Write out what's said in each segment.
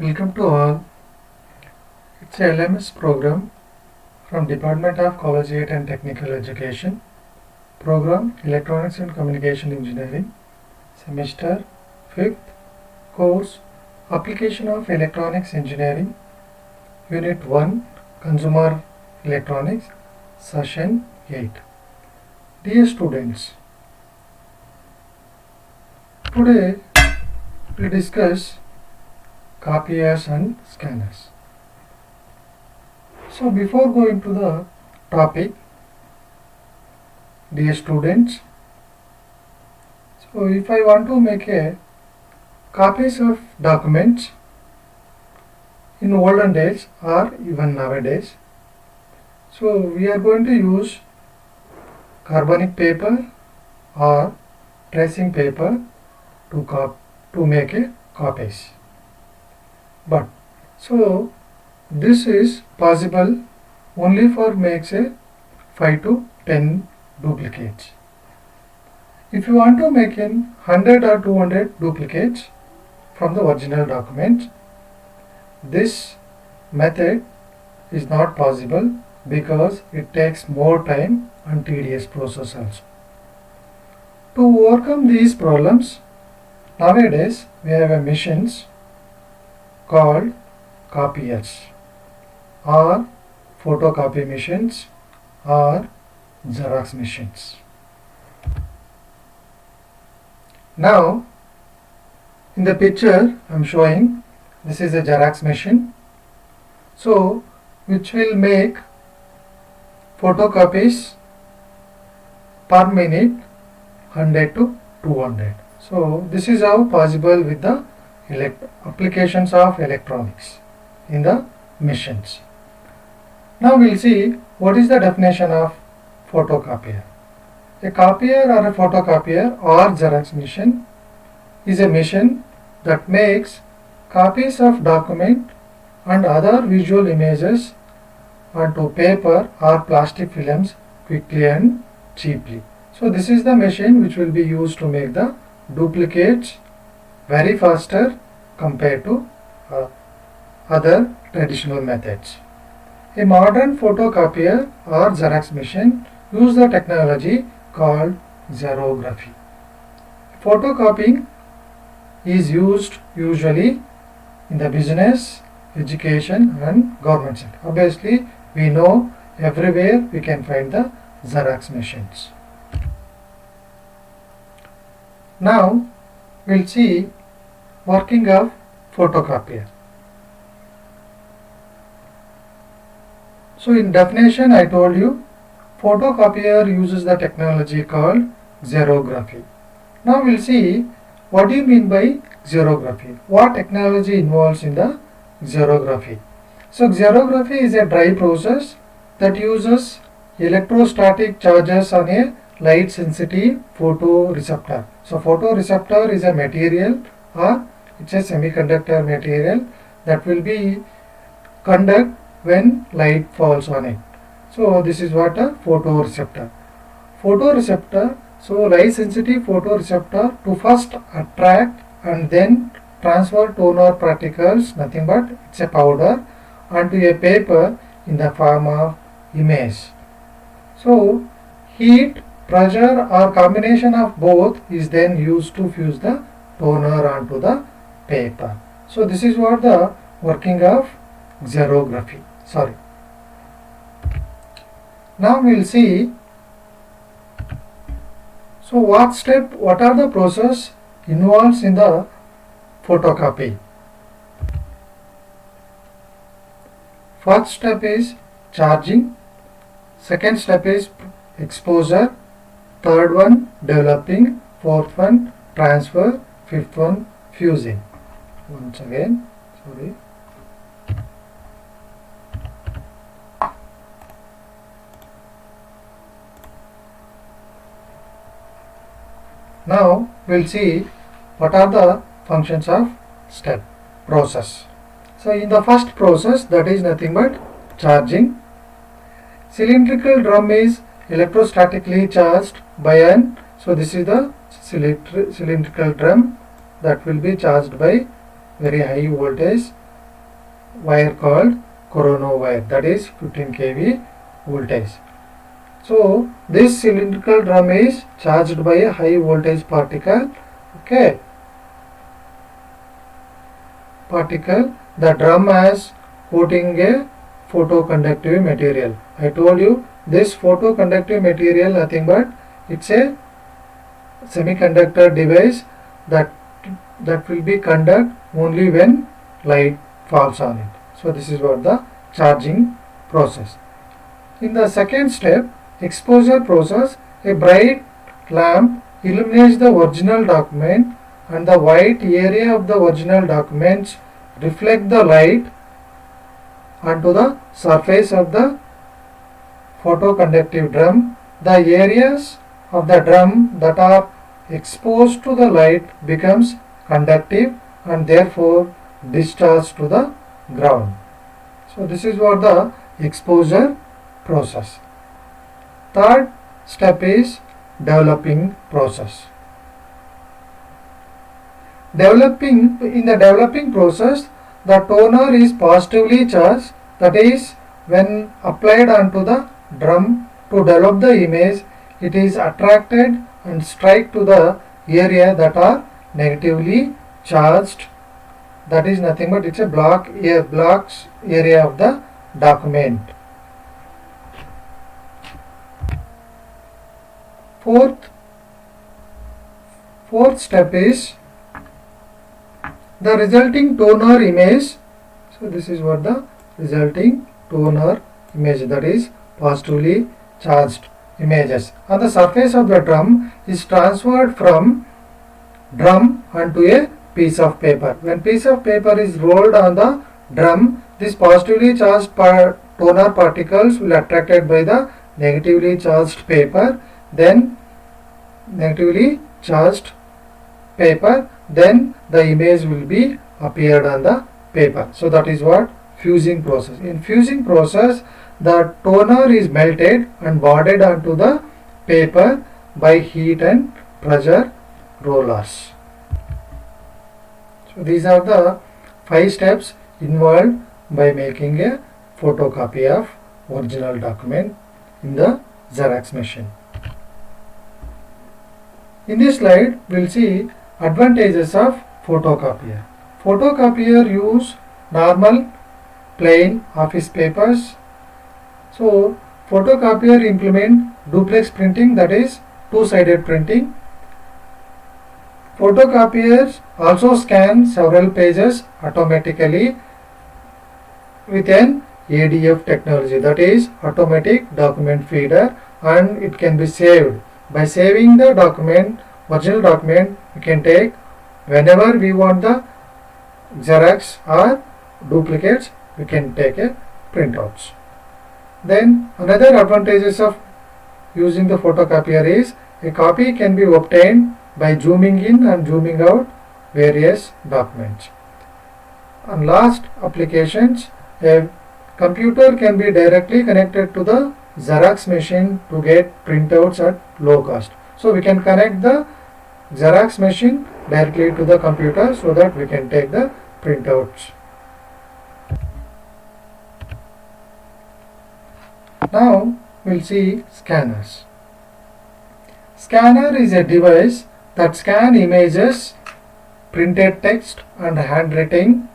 Welcome to all. It's a LMS program from Department of Collegiate and Technical Education. Program Electronics and Communication Engineering. Semester 5th. Course Application of Electronics Engineering. Unit 1 Consumer Electronics. Session 8. Dear students, today we discuss copiers and scanners. So before going to the topic, dear students, so if I want to make a copies of documents in olden days or even nowadays, so we are going to use carbonic paper or tracing paper to make a copies. But so this is possible only for makes a 5 to 10 duplicates. If you want to make in 100 or 200 duplicates from the original document, this method is not possible because it takes more time and tedious process also. To overcome these problems, nowadays we have a machines called copiers or photocopy machines or Xerox machines. Now in the picture I am showing this is a Xerox machine, so which will make photocopies per minute 100 to 200. So this is how possible with the applications of electronics in the machines. Now we will see what is the definition of photocopier. A copier or a photocopier or Xerox machine is a machine that makes copies of document and other visual images onto paper or plastic films quickly and cheaply. So this is the machine which will be used to make the duplicates very faster compared to other traditional methods. A modern photocopier or Xerox machine use the technology called xerography. Photocopying is used usually in the business, education and government sector. Obviously we know everywhere we can find the Xerox machines. Now we will see working of photocopier. So in definition I told you photocopier uses the technology called xerography. Now we will see what do you mean by xerography. What technology involves in the xerography. So xerography is a dry process that uses electrostatic charges on a light sensitive photoreceptor. So photoreceptor is a material or it's a semiconductor material that will be conduct when light falls on it. So this is what a photoreceptor. Photoreceptor, so light sensitive photoreceptor to first attract and then transfer toner particles, nothing but it's a powder, onto a paper in the form of image. So heat, pressure or combination of both is then used to fuse the toner onto the paper. So this is what the working of xerography. Now we will see, so what are the process involves in the photocopy. First step is charging, second step is exposure, third one developing, fourth one transfer, fifth one fusing. Once again, sorry. Now we will see what are the functions of step process. So in the first process, that is nothing but charging. Cylindrical drum is electrostatically charged by an, so this is the cylindrical drum that will be charged by very high voltage wire called Corona wire, that is 15 kV voltage. So this cylindrical drum is charged by a high voltage particle. Okay, the drum has coating a photoconductive material. I told you this photoconductive material nothing but it's a semiconductor device that will be conduct only when light falls on it. So this is what the charging process. In the second step, exposure process, a bright lamp illuminates the original document and the white area of the original documents reflect the light onto the surface of the photoconductive drum. The areas of the drum that are exposed to the light becomes conductive and therefore discharged to the ground. So this is what the exposure process. Third step is developing process. In the developing process, the toner is positively charged, that is when applied onto the drum to develop the image, it is attracted and strike to the area that are negatively charged, that is nothing but it's a blocks area of the document. Fourth step is the resulting toner image. So this is what the resulting toner image, that is positively charged images on the surface of the drum is transferred from drum onto a piece of paper. When piece of paper is rolled on the drum, this positively charged toner particles will attracted by the negatively charged paper, then negatively charged paper, then the image will be appeared on the paper. So that is what fusing process. In fusing process, the toner is melted and bonded onto the paper by heat and pressure rollers. So these are the 5 steps involved by making a photocopy of original document in the Xerox machine. In this slide, we will see advantages of photocopier. Photocopier use normal plain office papers. So photocopier implement duplex printing, that is two-sided printing. Photocopiers also scan several pages automatically with an ADF technology, that is automatic document feeder, and it can be saved. By saving the document, original document, we can take whenever we want the Xerox or duplicates, we can take a printouts. Then another advantages of using the photocopier is a copy can be obtained by zooming in and zooming out various documents. And last applications, a computer can be directly connected to the Xerox machine to get printouts at low cost. So we can connect the Xerox machine directly to the computer so that we can take the printouts. Now we will see scanners. Scanner is a device that scans images, printed text and handwriting,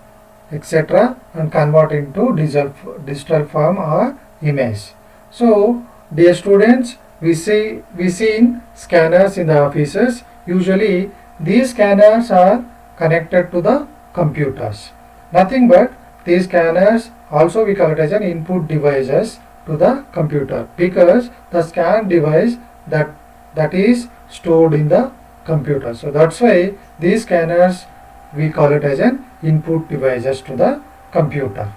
etc. and convert into digital form or image. So dear students, we see in scanners in the offices. Usually these scanners are connected to the computers. Nothing but these scanners also we call it as an input devices to the computer, because the scan device that is stored in the computer. So that's why these scanners we call it as an input devices to the computer.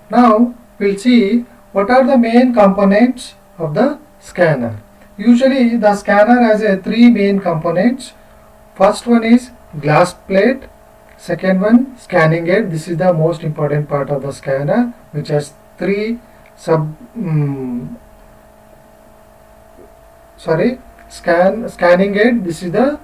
Now we'll see what are the main components of the scanner. Usually the scanner has a 3 main components. First one is glass plate, second one scanning head. This is the most important part of the scanner, which has 3 scanning head. This is the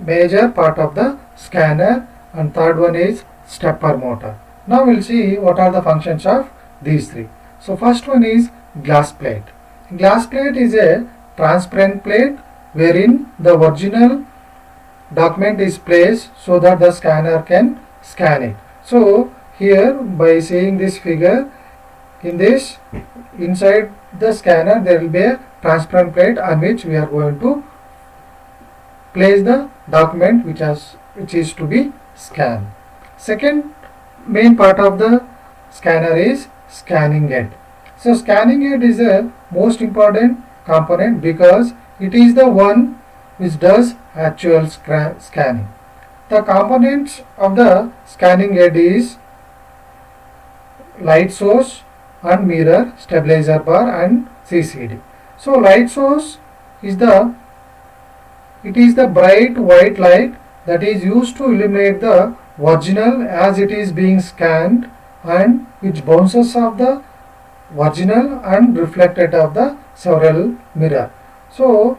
major part of the scanner, and third one is stepper motor. Now we'll see what are the functions of these three. So first one is glass plate. Glass plate is a transparent plate wherein the original document is placed so that the scanner can scan it. So here, by seeing this figure, in this, inside the scanner there will be a transparent plate on which we are going to place the document which is to be scanned. Second main part of the scanner is scanning head. So scanning head is a most important component because it is the one which does actual scanning. The components of the scanning head is light source and mirror, stabilizer bar and CCD. So light source is the bright white light that is used to illuminate the original as it is being scanned and which bounces off the original and reflected of the several mirror. So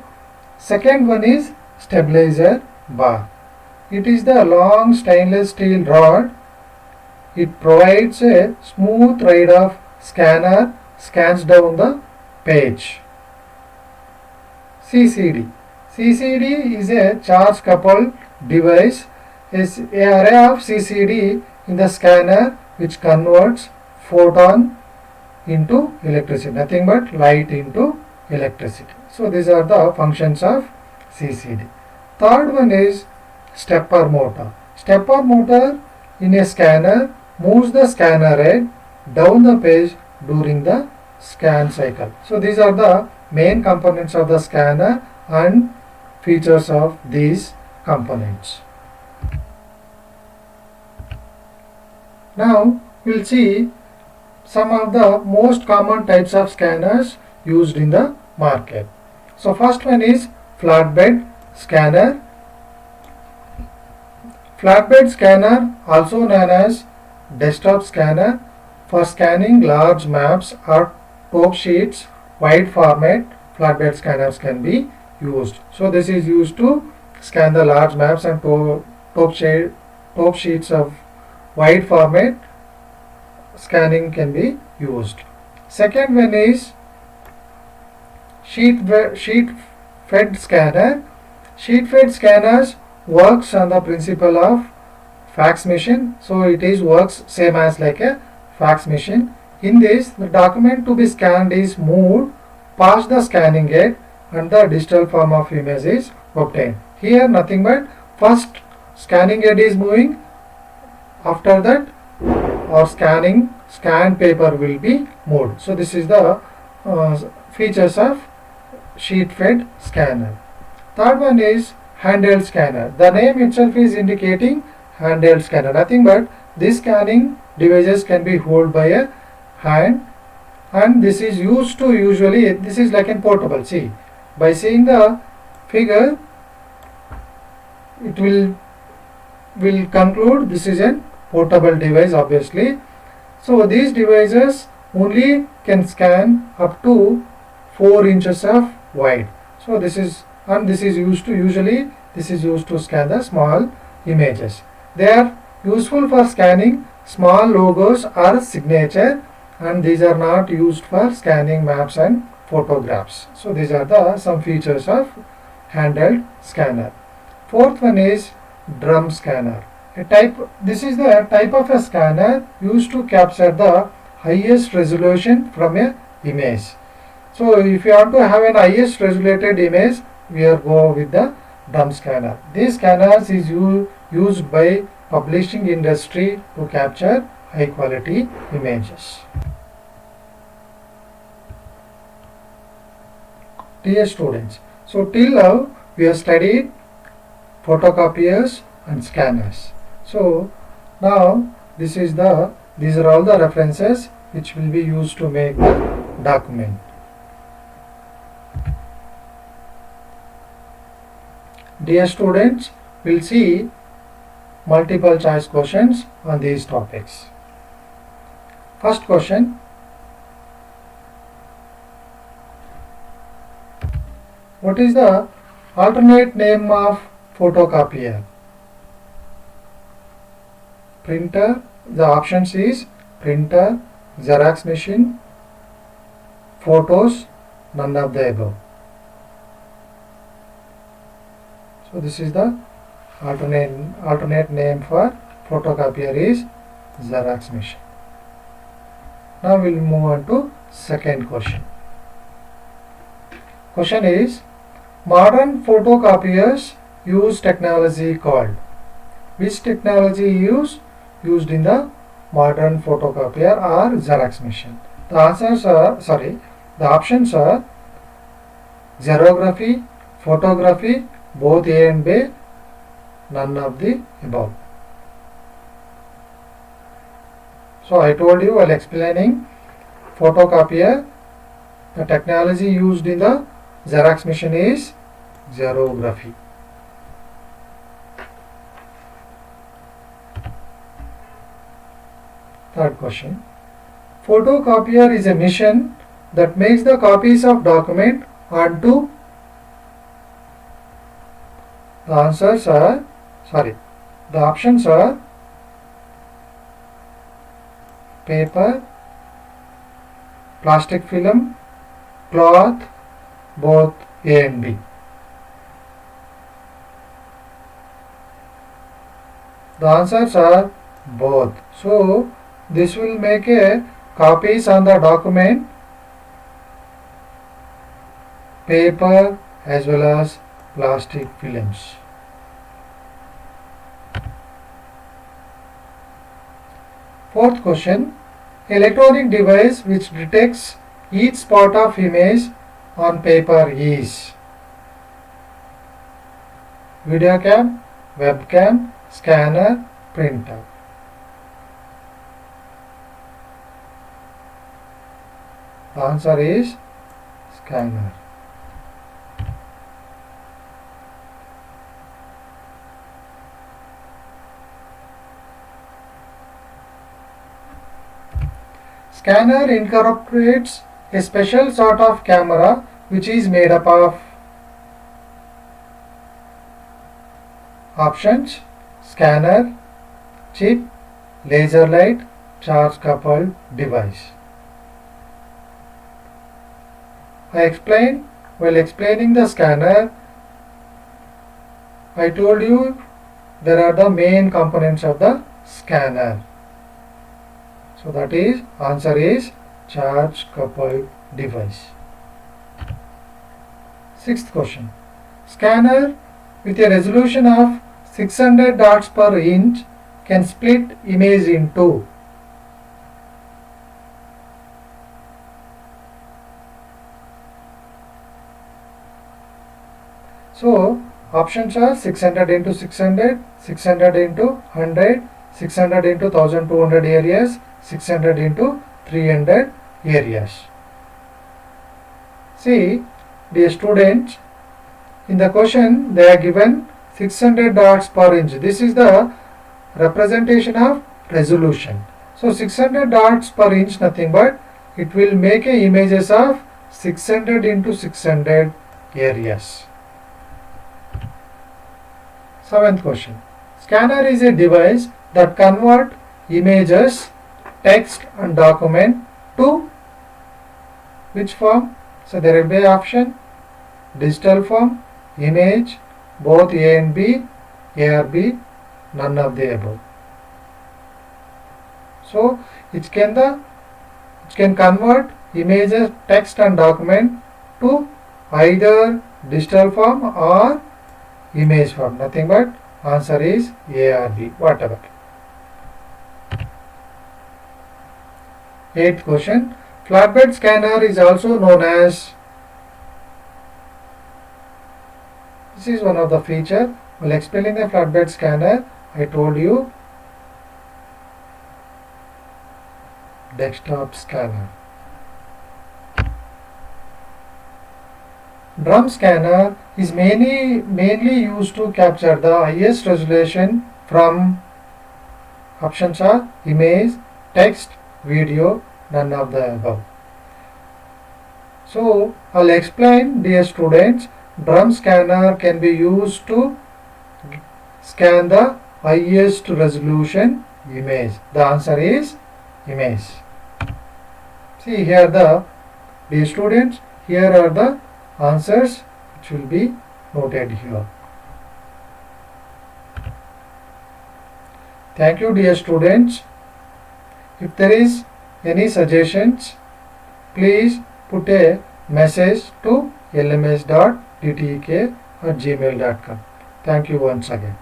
second one is stabilizer bar. It is the long stainless steel rod. It provides a smooth ride of scanner scans down the page. CCD. CCD is a charge coupled device. Is an array of CCD in the scanner which converts photon into electricity. Nothing but light into electricity. So these are the functions of CCD. Third one is stepper motor. Stepper motor in a scanner moves the scanner head down the page during the scan cycle. So these are the main components of the scanner and features of these components. Now we'll see some of the most common types of scanners used in the market. So first one is flatbed scanner. Flatbed scanner, also known as desktop scanner, for scanning large maps or top sheets, wide format flatbed scanners can be used. So this is used to scan the large maps and top sheets of wide format. Scanning can be used. Second one is sheet fed scanner. Sheet fed scanners works on the principle of fax machine. So it is works same as like a fax machine. In this, the document to be scanned is moved past the scanning gate and the digital form of image is obtained. Here nothing but first scanning head is moving, after that or scanned paper will be moved. So this is the features of sheet fed scanner. Third one is handheld scanner. The name itself is indicating handheld scanner. Nothing but these scanning devices can be held by a hand, and this is used to usually, this is like a portable. See, by seeing the figure, it will conclude this is a portable device obviously. So these devices only can scan up to 4 inches of wide. So this is used to scan the small images. They are useful for scanning small logos or signature, and these are not used for scanning maps and photographs. So these are the some features of handheld scanner. Fourth one is drum scanner. This is the type of a scanner used to capture the highest resolution from a image. So if you want to have an highest resolution image, we are go with the drum scanner. These scanners is used by publishing industry to capture high quality images. Dear students, so till now we have studied photocopiers and scanners. So now these are all the references which will be used to make the document. Dear students, we'll see multiple choice questions on these topics. First question: what is the alternate name of photocopier? printer, the options is printer, Xerox machine, photos, none of the above. So this is the alternate name for photocopier is Xerox machine. Now we will move on to second question. Question is, modern photocopiers use technology called. Which technology used in the modern photocopier or Xerox machine? The options are xerography, photography, both A and B, none of the above. So I told you while explaining photocopier, the technology used in the Xerox machine is xerography. Third question. Photocopier is a machine that makes the copies of document onto. The options are paper, plastic film, cloth, both A and B. The answers are both. So this will make a copies on the document, paper as well as plastic films. Fourth question. Electronic device which detects each spot of image on paper is videocam, webcam, scanner, printer. The answer is scanner. Scanner incorporates a special sort of camera which is made up of options: scanner, chip, laser light, charge coupled device. While explaining the scanner, I told you there are the main components of the scanner. So that is, answer is charge coupled device. Sixth question. Scanner with a resolution of 600 dots per inch can split image into. So options are 600 into 600, 600 into 100, 600 into 1200 areas, 600 into 300 areas. See, dear students, in the question they are given 600 dots per inch. This is the representation of resolution. So 600 dots per inch nothing but it will make a images of 600 into 600 areas. Seventh question. Scanner is a device that convert images, text and document to which form? So there will be option: digital form, image, both A and B, ARB, none of the above. So it can convert images, text and document to either digital form or image form. Nothing but answer is ARB, whatever. Eighth question. Flatbed scanner is also known as. This is one of the feature. While explaining the flatbed scanner, I told you desktop scanner. Drum scanner is mainly used to capture the highest resolution from options are image, text, video, none of the above. So I'll explain, dear students. Drum scanner can be used to scan the highest resolution image. The answer is image. See here dear students, here are the answers which will be noted here. Thank you dear students. If there is any suggestions, please put a message to lms.dtek@gmail.com. Thank you once again.